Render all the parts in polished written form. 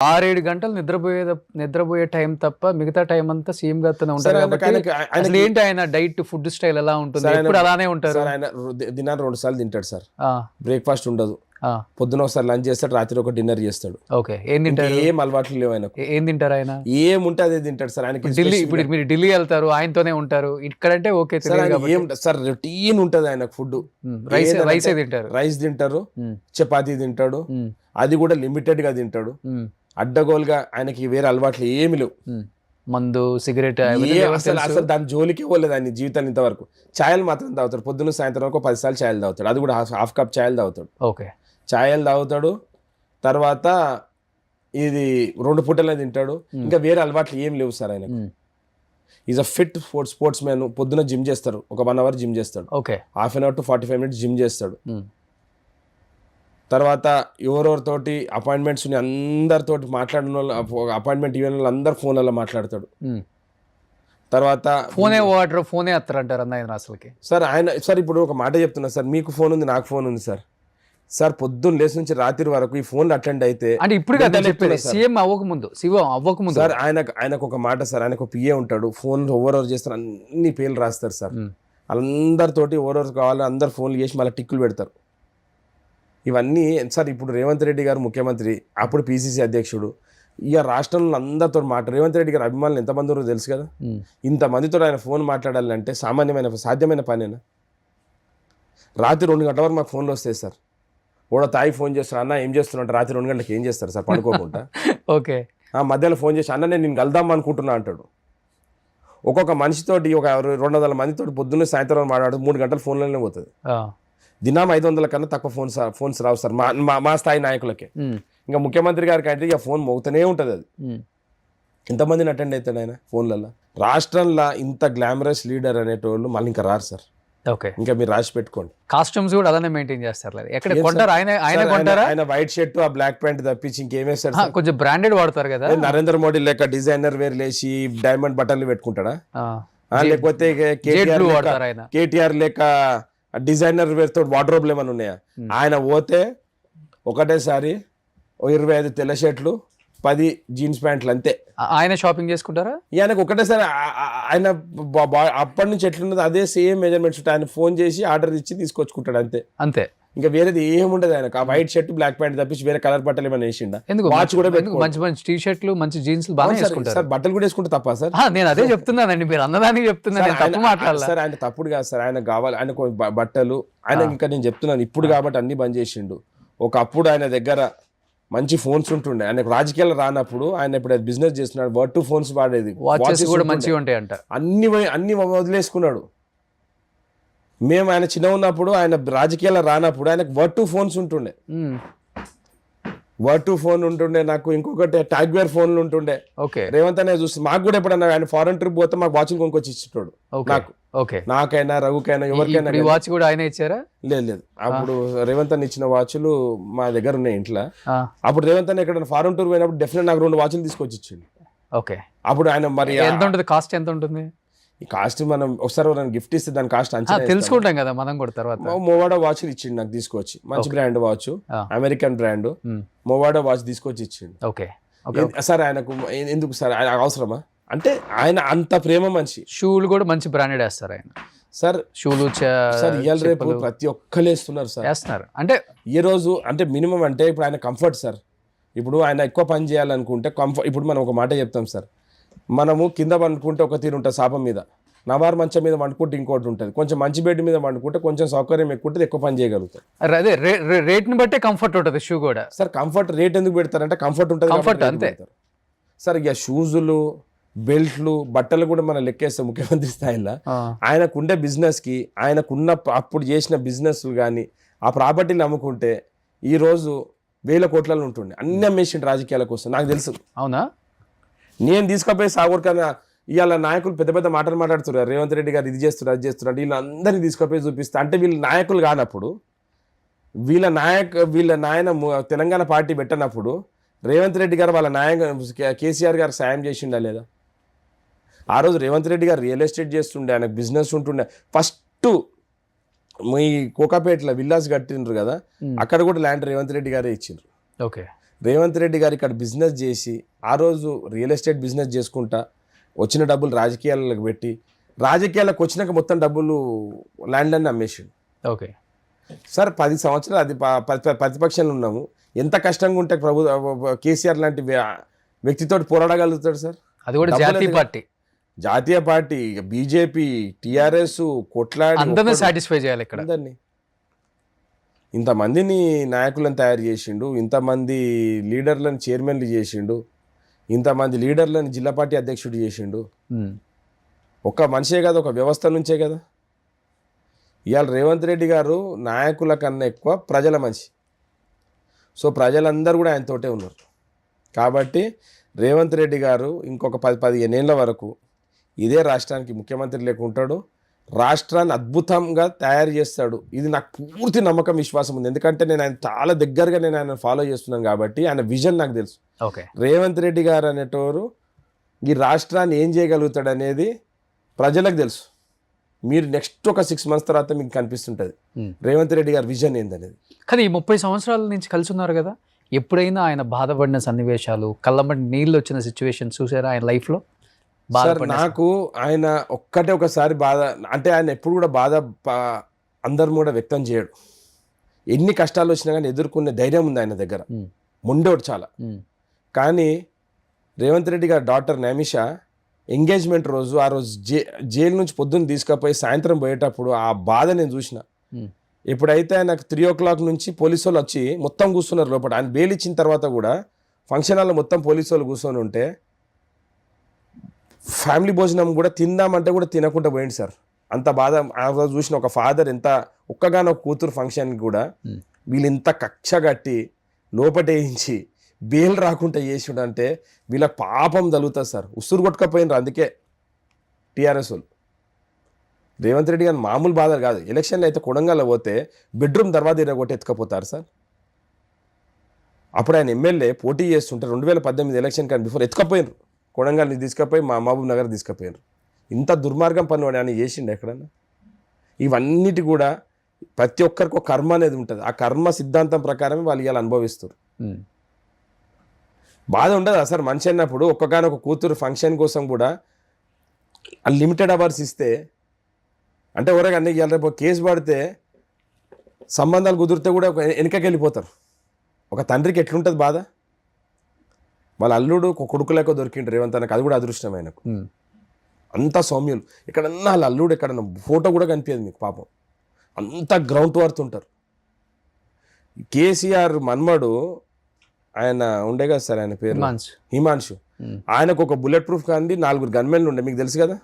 6-7 గంటలు నిద్రపోయే టైం తప్ప మిగతా టైం అంతా సీఎం గారితోనే ఉంటారు కాబట్టి అసలు ఏంటి ఆయన డైట్ ఫుడ్ స్టైల్ ఎలా ఉంటుంది? ఎప్పుడు అలానే ఉంటారు? సార్ ఆయన దినాన్ని 2 సార్లు తింటాడు సార్. ఆ, బ్రేక్ఫాస్ట్ ఉండదు, ఆ, పొద్దున ఒకసారి లంచ్ చేస్తాడు, రాత్రి ఒక డిన్నర్ చేస్తాడు. ఓకే. ఏం తింటారు? ఏం అలవాట్లు లేవు ఆయనకు. ఏం తింటారు ఆయన? ఏముంటే అదే తింటాడు సార్. ఆయనకి ఢిల్లీ, ఇప్పుడు మీరు ఢిల్లీ వెళ్తారు, ఆయనతోనే ఉంటారు. ఇక్కడంటే ఓకే సార్ ఏం సార్ రొటీన్ ఉంటది ఆయనకు ఫుడ్. రైసే తింటారు. రైస్ తింటారు, ఉమ్, చపాతీ తింటాడు, ఉమ్, అది కూడా లిమిటెడ్ గా తింటాడు. ఉమ్, అడ్డగోలుగా ఆయనకి వేరే అలవాట్లు ఏమి లేవు. ఉమ్. మందు, సిగరెట్ అసలు దాని జోలికే పోలేదు ఆయన జీవితాన్ని ఇంతవరకు. ఛాయలు మాత్రం తాగుతాడు, పొద్దున్న సాయంత్రం వరకు 10 సార్లు ఛాయలు తాగుతాడు, అది కూడా హాఫ్ కప్ ఛాయలు తాగుతాడు. ఓకే. ఛాయలు తాగుతాడు, తర్వాత ఇది 2 పూటలే తింటాడు. ఇంకా వేరే అలవాట్లు ఏం లేవు సార్ ఆయనకు. Is a fit sportsman. పొద్దున జిమ్ చేస్తాడు, ఒక 1 అవర్ జిమ్ చేస్తాడు, okay. Half an hour to 45 minutes gym చేస్తాడు. తర్వాత ఎవరెవరితోటి అపాయింట్మెంట్స్ అందరితోటి మాట్లాడిన వాళ్ళు, అపాయింట్మెంట్ ఇవ్వని వాళ్ళు అందరు ఫోన్లలో మాట్లాడతాడు. తర్వాత ఫోనే వస్తారంటారు ఆయన అసలుకి. సార్ ఇప్పుడు ఒక మాట చెప్తున్నా సార్, మీకు ఫోన్ ఉంది, నాకు ఫోన్ ఉంది సార్. సార్ పొద్దున్న లేచి నుంచి రాత్రి వరకు ఈ ఫోన్ అటెండ్ అయితే అంటే ఇప్పుడు సీఎం అవ్వకముందు సార్ ఆయనకు ఒక మాట సార్, ఆయనకు ఒక పిఏ ఉంటాడు, ఫోన్ ఎవరెవరు చేస్తారు అన్ని పేర్లు రాస్తారు సార్. అందరితోటి ఎవరెవరు కావాలో అందరు ఫోన్లు చేసి మళ్ళీ టిక్కులు పెడతారు. ఇవన్నీ సార్ ఇప్పుడు రేవంత్ రెడ్డి గారు ముఖ్యమంత్రి, అప్పుడు పిసిసి అధ్యక్షుడు. ఇక రాష్ట్రంలో అందరితో రేవంత్ రెడ్డి గారు అభిమానులు ఎంతమంది ఉన్నారో తెలుసు కదా. ఇంతమందితో ఆయన ఫోన్ మాట్లాడాలంటే సాధ్యమైన పనేనా? రాత్రి 2 గంటల వరకు మాకు ఫోన్లు వస్తాయి సార్. ఓడో తాయి ఫోన్ చేస్తాను, అన్న ఏం చేస్తున్నా, రాత్రి 2 గంటలకు ఏం చేస్తారు సార్ పడుకోకుండా. ఓకే. మధ్యలో ఫోన్ చేసి అన్న నేను కలుద్దాం అనుకుంటున్నా అంటాడు. ఒక్కొక్క మనిషితోటి ఒక 200 మందితోటి పొద్దున్న సాయంత్రం మాట్లాడు 3 గంటల ఫోన్లోనే పోతుంది. దినం 500 కన్నా తక్కువ ఫోన్స్ రావు సార్ మా స్థాయి నాయకులకే. ఇంకా ముఖ్యమంత్రి గారికి అంటే ఇక ఫోన్ మోగుతూనే ఉంటుంది. అది ఎంతమందిని అటెండ్ అవుతాడు ఆయన ఫోన్లలో. రాష్ట్రంలో ఇంత గ్లామరస్ లీడర్ అనేటోళ్ళు మళ్ళీ ఇంకా రారు సార్. ఓకే. ఇంకా మీరు రాసి పెట్టుకోండి. కాస్ట్యూమ్స్ కూడా అలానే మెయింటైన్ చేస్తారు. ఎక్కడ కొంటారు ఆయన కొంటారా? ఆయన వైట్ షర్ట్ ఆ బ్లాక్ ప్యాంట్ తప్పించి ఇంకేమేస్తారు? కొంచెం బ్రాండెడ్ వాడతారు కదా. నరేంద్ర మోడీ లెక్క డిజైనర్ వేర్ లేచి డైమండ్ బటన్లు పెట్టుకుంటాడా? లేకపోతే కేటీఆర్ లెక్క డిజైనర్ వేర్ తోటి వార్డ్రోబ్లు ఏమైనా ఉన్నాయా? ఆయన పోతే ఒకటేసారి 25 తెల్ల షర్ట్లు, 10 జీన్స్ ప్యాంట్లు అంతే. ఆయన షాపింగ్ చేసుకుంటారా? ఆయనకు ఒకటేసారి ఆయన అప్పటి నుంచి ఎట్లున్నది అదే సేమ్ మెజర్మెంట్స్ ఉంటాయి. ఆయన ఫోన్ చేసి ఆర్డర్ ఇచ్చి తీసుకొచ్చుకుంటాడు అంతే. ఇంకా వేరేది ఏముండదు ఆయనకు. ఆ వైట్ షర్ట్ బ్లాక్ ప్యాంట్ తప్పించి వేరే కలర్ బట్టలు ఏమైనా వేసిండా? వాచ్ కూడా మంచి టీ షర్ట్లు, మంచి జీన్స్ బాగా సార్. బట్టలు కూడా వేసుకుంటే తప్ప సార్? నేను అదే చెప్తున్నానండి, మీరు అన్నదానికి చెప్తున్నాను. సార్ ఆయన తప్పుడు కాదు సార్, ఆయన కావాలి ఆయనకు బట్టలు. ఆయన ఇంకా నేను చెప్తున్నాను ఇప్పుడు కాబట్టి అన్ని బంద్ చేసిండు. ఒకప్పుడు ఆయన దగ్గర మంచి ఫోన్స్ ఉంటుండే. ఆయనకు రాజకీయాలు రానప్పుడు ఆయన ఇప్పుడు బిజినెస్ చేస్తున్నాడు, వర్డ్ 2 ఫోన్స్ వాడేది, వాచెస్ కూడా మంచిగా ఉంటాయి అంట. అన్ని వదిలేసుకున్నాడు. మేము ఆయన చిన్న ఉన్నప్పుడు, ఆయన రాజకీయాలు రానప్పుడు ఆయనకు వర్డ్ 2 ఫోన్స్ ఉంటుండే. వర్డ్ 2 ఫోన్ ఉంటుండే, నాకు ఇంకొకటి టాగ్వేర్ ఫోన్లు ఉంటుండే. ఓకే. రేవంత్ అనే చూసి మాకు కూడా ఎప్పుడన్నా ఆయన ఫారెన్ ట్రిప్ పోతే మాకు వాచ్లు కొనుక్కొచ్చి ఇచ్చేటోడు. నాకు నాకైనా రఘుకైనా ఎవరికైనా. వాచ్ కూడా ఆయన ఇచ్చారా? లేదు. అప్పుడు రేవంత్ అన్న ఇచ్చిన వాచ్లు మా దగ్గర ఉన్నాయి ఇంట్లో. అప్పుడు రేవంత్ అన్న ఎక్కడ ఫారెన్ టూర్ పోయినప్పుడు డెఫినెట్ నాకు 2 వాచ్లు తీసుకొచ్చి ఇచ్చిండు. ఓకే. అప్పుడు ఆయన మరి ఎంత ఉంటుంది కాస్ట్? ఎంత ఉంటుంది ఈ కాస్ట్? మనం ఒకసారి గిఫ్ట్ ఇస్తే దాని కాస్ట్ అంచనా తెలుసుకుంటాం కదా మనం కూడా. తర్వాత మోవాడా వాచ్లు ఇచ్చిండు నాకు తీసుకొచ్చి, మంచి brand watch, American brand Movado watch తీసుకొచ్చి ఇచ్చిండు. ఓకే. సార్ ఆయనకు ఎందుకు సార్ అవసరమా? అంటే ఆయన అంత ప్రేమ మనిషి. షూలు కూడా మంచి బ్రాండెడ్ వేస్తారు ఆయన సార్. షూలు సార్ ఇవాళ రేపు ప్రతి ఒక్కరు వేస్తున్నారు సార్. వేస్తున్నారు అంటే ఈ రోజు అంటే మినిమం అంటే ఇప్పుడు ఆయన కంఫర్ట్ సార్. ఇప్పుడు ఆయన ఎక్కువ పని చేయాలనుకుంటే కంఫర్ట్. ఇప్పుడు మనం ఒక మాట చెప్తాం సార్, మనము కింద వండుకుంటే ఒక తీరు ఉంటుంది శాపం మీద, నవారు మంచం మీద వండుకుంటే ఇంకోటి ఉంటుంది, కొంచెం మంచి బెడ్ మీద వండుకుంటే కొంచెం సౌకర్యం ఎక్కువ ఉంటుంది, ఎక్కువ పని చేయగలుగుతారు. అదే రేట్ని బట్టే కంఫర్ట్ ఉంటుంది షూ కూడా. సార్ కంఫర్ట్ రేట్ ఎందుకు పెడతారంటే కంఫర్ట్ ఉంటుంది, కంఫర్ట్ అంతే సార్. ఇక షూజులు, బెల్ట్లు, బట్టలు కూడా మనం లెక్కేస్తాం ముఖ్యమంత్రి స్థాయిలో. ఆయనకుండే బిజినెస్కి, ఆయనకున్న అప్పుడు చేసిన బిజినెస్ కానీ ఆ ప్రాపర్టీని అమ్ముకుంటే ఈరోజు 1000 కోట్లలో ఉంటుండే. అన్ని అమ్మేసిండు రాజకీయాల కోసం, నాకు తెలుసు. అవునా? నేను తీసుకుపోయి సాగూర్కన్నా ఇవాళ నాయకులు పెద్ద పెద్ద మాటలు మాట్లాడుతున్నారు, రేవంత్ రెడ్డి గారు ఇది చేస్తున్నారు, అది చేస్తున్నారు, వీళ్ళందరినీ తీసుకుపోయి చూపిస్తా అంటే వీళ్ళు నాయకులు కానప్పుడు, వీళ్ళ నాయన తెలంగాణ పార్టీ పెట్టనప్పుడు రేవంత్ రెడ్డి గారు వాళ్ళ కేసీఆర్ గారు సాయం చేసిండా లేదా? ఆ రోజు రేవంత్ రెడ్డి గారు రియల్ ఎస్టేట్ చేస్తుండే, ఆయనకు బిజినెస్ ఉంటుండే. ఫస్ట్ మీ కోకాపేటలో విల్లాస్ కట్టిండ్రు కదా, అక్కడ కూడా ల్యాండ్ రేవంత్ రెడ్డి గారే ఇచ్చిండ్రు. ఓకే. రేవంత్ రెడ్డి గారు ఇక్కడ బిజినెస్ చేసి ఆ రోజు రియల్ ఎస్టేట్ బిజినెస్ చేసుకుంటా వచ్చిన డబ్బులు రాజకీయాలకు పెట్టి రాజకీయాలకు వచ్చినాక మొత్తం డబ్బులు ల్యాండ్ అని అమ్మేసిండు. ఓకే సార్ 10 సంవత్సరాలు అది ప్రతిపక్షంలో ఉన్నాము. ఎంత కష్టంగా ఉంటే కేసీఆర్ లాంటి వ్యక్తితో పోరాడగలుగుతాడు సార్. అది కూడా జాతీయ పార్టీ, జాతీయ పార్టీ, బీజేపీ, టీఆర్ఎస్ కొట్లాడి అందరినీ సాటిస్ఫై చేయాలి ఇక్కడ. అందరినీ ఇంతమందిని నాయకులను తయారు చేసిండు, ఇంతమంది లీడర్లను చైర్మన్లు చేసిండు, ఇంతమంది లీడర్లను జిల్లా పార్టీ అధ్యక్షుడు చేసిండు. ఒక్క మనిషే కదా, ఒక వ్యవస్థ నుంచే కదా. ఇవాళ రేవంత్ రెడ్డి గారు నాయకుల కన్నా ఎక్కువ ప్రజల మనిషి. సో ప్రజలందరూ కూడా ఆయనతోటే ఉన్నారు. కాబట్టి రేవంత్ రెడ్డి గారు ఇంకొక 10-15 ఏళ్ళ వరకు ఇదే రాష్ట్రానికి ముఖ్యమంత్రి లేకుంటాడు. రాష్ట్రాన్ని అద్భుతంగా తయారు చేస్తాడు. ఇది నాకు పూర్తి నమ్మకం, విశ్వాసం ఉంది. ఎందుకంటే నేను ఆయన చాలా దగ్గరగా ఆయన ఫాలో చేస్తున్నాను కాబట్టి ఆయన విజన్ నాకు తెలుసు. ఓకే రేవంత్ రెడ్డి గారు అనేటోరు ఈ రాష్ట్రాన్ని ఏం చేయగలుగుతాడు అనేది ప్రజలకు తెలుసు. మీరు నెక్స్ట్ ఒక 6 months తర్వాత మీకు కనిపిస్తుంటుంది రేవంత్ రెడ్డి గారి విజన్ ఏందనేది. కానీ ఈ 30 సంవత్సరాల నుంచి కలిసి ఉన్నారు కదా, ఎప్పుడైనా ఆయన బాధపడిన సన్నివేశాలు, కళ్ళమ్మటి నీళ్ళు వచ్చిన సిచ్యువేషన్ చూసారా ఆయన లైఫ్లో? సార్ నాకు ఆయన ఒకసారి బాధ అంటే ఆయన ఎప్పుడు కూడా బాధ అందరు కూడా వ్యక్తం చేయడు. ఎన్ని కష్టాలు వచ్చినా కానీ ఎదుర్కొనే ధైర్యం ఉంది ఆయన దగ్గర, మొండోడు చాలా. కానీ రేవంత్ రెడ్డి గారి డాటర్ నమిషా ఎంగేజ్మెంట్ రోజు, ఆ రోజు జైలు నుంచి పొద్దున్న తీసుకుపోయి సాయంత్రం పోయేటప్పుడు ఆ బాధ నేను చూసిన. ఎప్పుడైతే ఆయనకు 3 o'clock నుంచి పోలీసు వాళ్ళు వచ్చి మొత్తం కూర్చున్నారు లోపల, ఆయన బెయిల్ ఇచ్చిన తర్వాత కూడా ఫంక్షన్ హాల్లో మొత్తం పోలీసు వాళ్ళు కూర్చొని ఉంటే ఫ్యామిలీ భోజనం కూడా తిందామంటే కూడా తినకుండా పోయింది సార్. అంత బాధ ఆ రోజు చూసిన. ఒక ఫాదర్ ఎంత ఒక్కగానో కూతురు ఫంక్షన్కి కూడా వీళ్ళు ఇంత కక్ష కట్టి లోపటేయించి బెయిల్ రాకుండా చేసిండు అంటే వీళ్ళ పాపం తగులుతుంది సార్. ఉసురు కొట్టుకపోయినరు అందుకే టీఆర్ఎస్ వాళ్ళు. రేవంత్ రెడ్డి గారు మామూలు బాధలు కాదు. ఎలక్షన్లో అయితే కొడంగల్లో పోతే బెడ్రూమ్ దర్వాజా ఇరగొట్టి ఎత్తుకపోతారు సార్. అప్పుడు ఆయన ఎమ్మెల్యే పోటీ చేస్తుంటే 2018 ఎలక్షన్ కానీ బిఫోర్ ఎత్తుకపోయినరు. కొడంగల్ని తీసుకుపోయి మా మహబూబ్ నగర్ తీసుకుపోయారు. ఇంత దుర్మార్గం పని వాడు ఆయన చేసిండు ఎక్కడన్నా? ఇవన్నిటి కూడా ప్రతి ఒక్కరికి ఒక కర్మ అనేది ఉంటుంది. ఆ కర్మ సిద్ధాంతం ప్రకారమే వాళ్ళు ఇవాళ అనుభవిస్తారు. బాధ ఉండదు సార్ మనిషి అన్నప్పుడు. ఒక్కగానొక కూతురు ఫంక్షన్ కోసం కూడా లిమిటెడ్ అవర్స్ ఇస్తే అంటే ఎవరైనా అన్నీ ఇవాళ రేపు కేసు పడితే సంబంధాలు కుదిరితే కూడా వెనకకి వెళ్ళిపోతారు. ఒక తండ్రికి ఎట్లుంటుంది బాధ? వాళ్ళ అల్లుడు కొడుకు లేక దొరికిండు రేవంత్ అన్నకు, అది కూడా అదృష్టం ఆయనకు. అంత సౌమ్యులు. ఎక్కడన్నా వాళ్ళ అల్లుడు ఎక్కడన్నా ఫోటో కూడా కనిపించదు మీకు పాపం. అంత గ్రౌండ్ వర్త్ ఉంటారు. కేసీఆర్ మన్మడు ఆయన ఉండే కదా సార్, ఆయన పేరు హిమాంశు. ఆయనకు ఒక బుల్లెట్ ప్రూఫ్ కానీ 4 గన్మెన్లు ఉండే, మీకు తెలుసు కదా.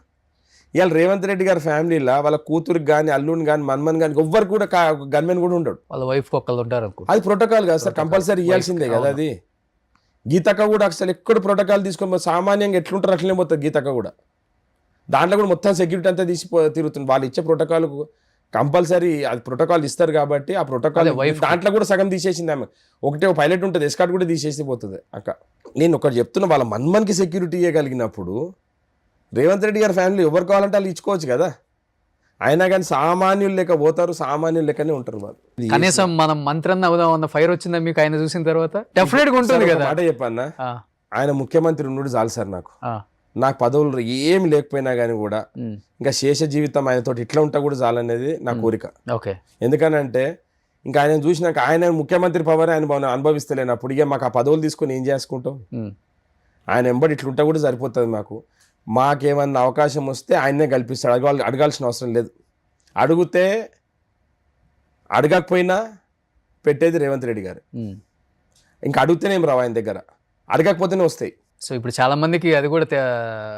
ఇవాళ రేవంత్ రెడ్డి గారి ఫ్యామిలీలో వాళ్ళ కూతురికి కానీ అల్లుడిని కానీ మన్మన్ కానీ ఎవ్వరు కూడా గన్మెన్ కూడా ఉండడు. వాళ్ళ వైఫ్ ఒక్కళ్ళు ఉంటారు. అది ప్రోటోకాల్ కదా సార్, కంపల్సరీ ఇవ్వాల్సిందే కదా అది. గీతక్క కూడా అసలు ఎక్కడ ప్రోటోకాల్ తీసుకొని సామాన్యంగా ఎట్లుంటారు అట్లనే పోతుంది గీతక్క కూడా. దాంట్లో కూడా మొత్తం సెక్యూరిటీ అంతా తీసి తిరుగుతుంది. వాళ్ళు ఇచ్చే ప్రోటోకాల్ కంపల్సరీ అది ప్రోటోకాల్ ఇస్తారు కాబట్టి ఆ ప్రోటోకాల్ దాంట్లో కూడా సగం తీసేసింది ఆమె. ఒకటే పైలట్ ఉంటుంది, ఎస్కార్ట్ కూడా తీసేసి పోతుంది అక్క. నేను ఒకటి చెప్తున్నా, వాళ్ళ మన్మన్కి సెక్యూరిటీ ఇవ్వగలిగినప్పుడు రేవంత్ రెడ్డి గారి ఫ్యామిలీ ఎవరు కావాలంటే వాళ్ళు ఇచ్చుకోవచ్చు కదా. అయినా కానీ సామాన్యులు లెక్క పోతారు, సామాన్యులు లెక్కనే ఉంటారు వాళ్ళు. కనీసం మనం మంత్రన్న అవుదాం అన్న ఫైర్ వచ్చిందా మీకు ఆయన చూసిన తర్వాత? డెఫినెట్ గా ఉంటుంది కదా. మాట చెప్పన్నా, ఆయన ముఖ్యమంత్రి ఉన్నాడు చాలు సార్. నాకు పదవులు ఏమి లేకపోయినా కానీ కూడా ఇంకా శేష జీవితం ఆయనతో ఇట్లా ఉంటా కూడా చాలనేది నా కోరిక. ఎందుకనంటే ఇంకా ఆయన చూసినాక ఆయన ముఖ్యమంత్రి పవర్ ఆయన అనుభవిస్తలేనప్పుడు ఇక మాకు ఆ పదవులు తీసుకొని ఏం చేసుకుంటాం? ఆయన ఎంబడి ఇట్లుంటా కూడా సరిపోతుంది. మాకేమన్నా అవకాశం వస్తే ఆయనే కల్పిస్తాడు. అడగాల్సిన అవసరం లేదు. అడిగితే అడగకపోయినా పెట్టేది రేవంత్ రెడ్డి గారు. ఇంకా అడిగితేనేం రావు ఆయన దగ్గర, అడగకపోతేనే వస్తాయి. సో ఇప్పుడు చాలా మందికి అది కూడా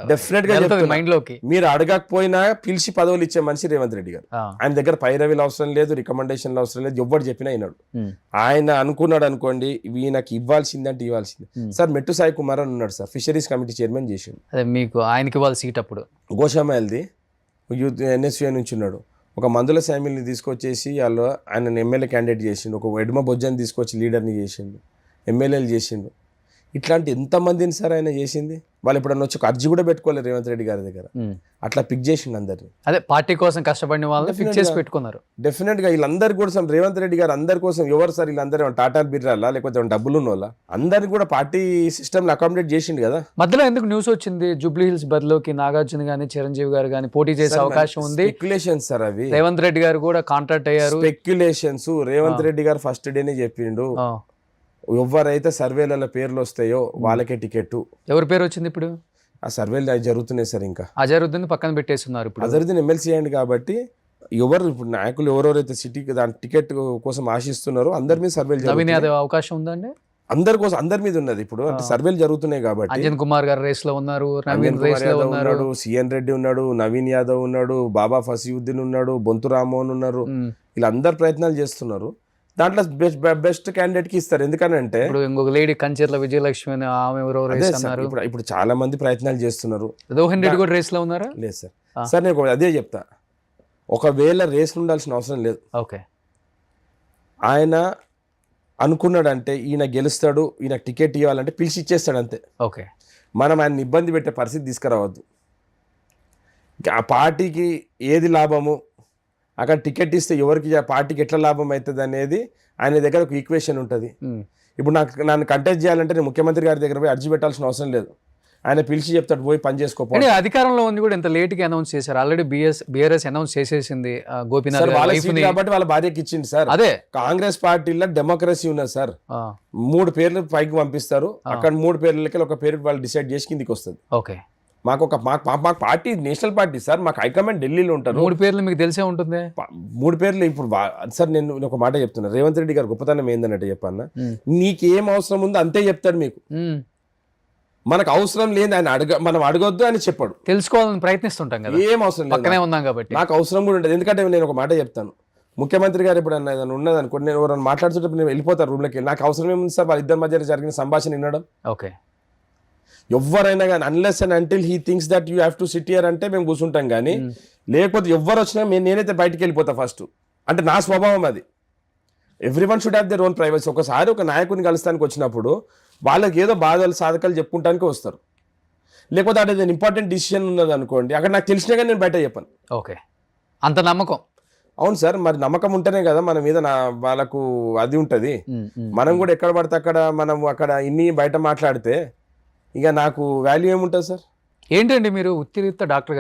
డెఫినెట్ గా మైండ్ లోకి. మీరు అడగకపోయినా పిలిచి పదవులు ఇచ్చే మనిషి రేవంత్ రెడ్డి గారు. ఆయన దగ్గర పైరవీలు అవసరం లేదు, రికమెండేషన్లు అవసరం లేదు. ఎవరు చెప్పినా అయినాడు. ఆయన అనుకున్నాడు అనుకోండి ఈయనకి ఇవ్వాల్సిందంటే ఇవ్వాల్సిందే. సార్ మెట్టు సాయి కుమార్ అని ఉన్నాడు సార్, ఫిషరీస్ కమిటీ చైర్మన్ చేసిండు. అదే మీకు ఆయనకి ఇవ్వాలి సీట్. అప్పుడు గోషామాయల్ది యూత్ NSU నుంచి ఉన్నాడు. ఒక మందుల శామిల్ని తీసుకొచ్చేసి వాళ్ళు ఆయన ఎమ్మెల్యే క్యాండిడేట్ చేసిండు. ఒక ఎడమ బొజ్జని తీసుకొచ్చి లీడర్ని చేసిండు, ఎమ్మెల్యేలు చేసిండు. ఇట్లాంటి ఎంతమందిని సార్ ఆయన చేసింది. వాళ్ళు ఎప్పుడన్నా వచ్చి ఒక అర్జీ కూడా పెట్టుకోలేరు రేవంత్ రెడ్డి గారి దగ్గర. అట్లా పిక్ చేసిండు అందరిని. అదే పార్టీ కోసం కష్టపడిన వాళ్ళని ఫిక్స్ చేసి పెట్టుకున్నారు. డెఫినెట్గా వీళ్ళందరి కోసం రేవంత్ రెడ్డి గారు అందరి కోసం ఎవరు సార్ వీళ్ళందరూ టాటా బిర్రాలా లేకపోతే డబ్బులు ఉన్న వాళ్ళ అందరిని కూడా పార్టీ సిస్టమ్ అకామిడేట్ చేసిండు కదా. మధ్యలో ఎందుకు న్యూస్ వచ్చింది జూబ్లీ హిల్స్ బదిలోకి నాగార్జున గానీ చిరంజీవి గారు కానీ పోటీ చేసే అవకాశం ఉంది, స్పెక్యులేషన్స్ సార్ అవి. రేవంత్ రెడ్డి గారు కూడా కాంట్రాక్ట్ అయ్యారు. స్పెక్యులేషన్స్. రేవంత్ రెడ్డి గారు ఫస్ట్ డేనే చెప్పిండు ఎవరైతే సర్వేలలో పేర్లు వస్తాయో వాళ్ళకే టికెట్. ఎవరి పేరు వచ్చింది ఇప్పుడు? ఆ సర్వేలు జరుగుతున్నాయి సార్. ఇంకా అజరుద్దీన్ పక్కన పెట్టేస్తున్నారు. ఇప్పుడు అజరుద్దీన్ ఎమ్మెల్సీ అయ్యండి కాబట్టి ఎవరు ఇప్పుడు నాయకులు ఎవరెవరైతే సిటీకి దాని టికెట్ కోసం ఆశిస్తున్నారో అందరి మీద సర్వేలు నవీన్ యాదవ్ అవకాశం ఉందండి. అందరి కోసం అందరి మీద ఉన్నది ఇప్పుడు. అంటే సర్వేలు జరుగుతున్నాయి కాబట్టి అంజన్ కుమార్ గారు రేస్ లో ఉన్నారు, నవీన్ రేస్ లో ఉన్నాడు, సిఎన్ రెడ్డి ఉన్నాడు, నవీన్ యాదవ్ ఉన్నాడు, బాబా ఫసీయుద్దీన్ ఉన్నాడు, బొంతు రామ్మోహన్ ఉన్నారు. వీళ్ళందరు ప్రయత్నాలు చేస్తున్నారు. దాంట్లో బెస్ట్ క్యాండిడేట్ కి ఇస్తారు. ఎందుకనంటే ఇప్పుడు ఇంకొక లేడీ కంచెర్ల విజయలక్ష్మి అని ఆమె ఎవరో రేస్ అన్నారు. ఇప్పుడు చాలా మంది ప్రయత్నాలు చేస్తున్నారు. రోహన్ రెడ్డి కూడా రేస్ లో ఉన్నారా? లేదు సార్. సార్ నేను అదే చెప్తా, ఒకవేళ రేస్ ఉండాల్సిన అవసరం లేదు. ఓకే, ఆయన అనుకున్నాడంటే ఈయన గెలుస్తాడు, ఈయన టికెట్ ఇవ్వాలంటే పిలిచి ఇచ్చేస్తాడు అంతే. ఓకే, మనం ఆయన ఇబ్బంది పెట్టే పరిస్థితి తీసుకురావద్దు. ఆ పార్టీకి ఏది లాభము, అక్కడ టికెట్ ఇస్తే ఎవరికి పార్టీకి ఎట్లా లాభం అవుతుంది అనేది ఆయన దగ్గర ఒక ఈక్వేషన్ ఉంటుంది. ఇప్పుడు నన్ను కంటెస్ట్ చేయాలంటే నేను ముఖ్యమంత్రి గారి దగ్గర పోయి అర్జీ పెట్టాల్సిన అవసరం లేదు. ఆయన పిలిచి చెప్తాడు పోయి పని చేసుకోవాలి. అధికారంలో ఉంది కూడా ఎంత లేట్ గా అనౌన్స్ చేశారు. ఆల్రెడీ బీఆర్ఎస్ అనౌన్స్ చేసేసింది గోపీనాథ్ కాబట్టి వాళ్ళ భార్యకి ఇచ్చింది సార్. అదే కాంగ్రెస్ పార్టీలో డెమోక్రసీ ఉన్నది సార్. 3 పేర్లు పైకి పంపిస్తారు, అక్కడ 3 పేర్లకి ఒక పేరు వాళ్ళు డిసైడ్ చేసి కిందికి వస్తుంది. ఓకే, మాకు పార్టీ నేషనల్ పార్టీ సార్. మాకు హైకమాండ్ ఢిల్లీలో ఉంటారు. 3 పేర్లు మీకు తెలిసే ఉంటుంది. 3 పేర్లు ఇప్పుడు సార్ నేను ఒక మాట చెప్తున్నా. రేవంత్ రెడ్డి గారు గొప్పతనం ఏందన్నట్టు చెప్పన్నా, నీకేం అవసరం ఉందో అంతే చెప్తాడు మీకు. మనకు అవసరం లేదు ఆయన మనం అడగొద్దు అని చెప్పాడు. తెలుసుకోవాలని ప్రయత్నిస్తుంటాం కదా, ఏం అవసరం లేదు, పక్కనే ఉన్నాం కాబట్టి. నాకు అవసరం కూడా ఉంటుంది. ఎందుకంటే నేను ఒక మాట చెప్తాను, ముఖ్యమంత్రి గారు ఇప్పుడు ఏదైనా ఉన్నది అనుకోండి, నేను ఎవరైనా మాట్లాడుతుంటే నేను వెళ్ళిపోతాను రూమ్లోకి వెళ్ళి. నాకు అవసరం ఏముంది సార్ వాళ్ళిద్దరి మధ్య జరిగిన సంభాషణ వినడం. ఓకే, ఎవరైనా కానీ unless and until he thinks that you have to SIT here అంటే మేము కూర్చుంటాం. కానీ లేకపోతే ఎవరు వచ్చినా నేనైతే బయటికి వెళ్ళిపోతా ఫస్ట్. అంటే నా స్వభావం అది. Everyone should have their own privacy. ఒకసారి ఒక నాయకుని కలుస్తానికి వచ్చినప్పుడు వాళ్ళకి ఏదో బాధలు సాధకాలు చెప్పుకుంటానికి వస్తారు. లేకపోతే అక్కడ ఏదైనా ఇంపార్టెంట్ డిసిషన్ ఉన్నది అనుకోండి, అక్కడ నాకు తెలిసినా కానీ నేను బయట చెప్పాను. ఓకే, అంత నమ్మకం. అవును సార్, మరి నమ్మకం ఉంటేనే కదా మన మీద వాళ్ళకు అది ఉంటుంది. మనం కూడా ఎక్కడ పడితే అక్కడ మనం అక్కడ ఇన్ని బయట మాట్లాడితే ఇక నాకు వాల్యూ ఏముంటుంది సార్? ఏంటండి మీరు ఉత్తిరీత డాక్టర్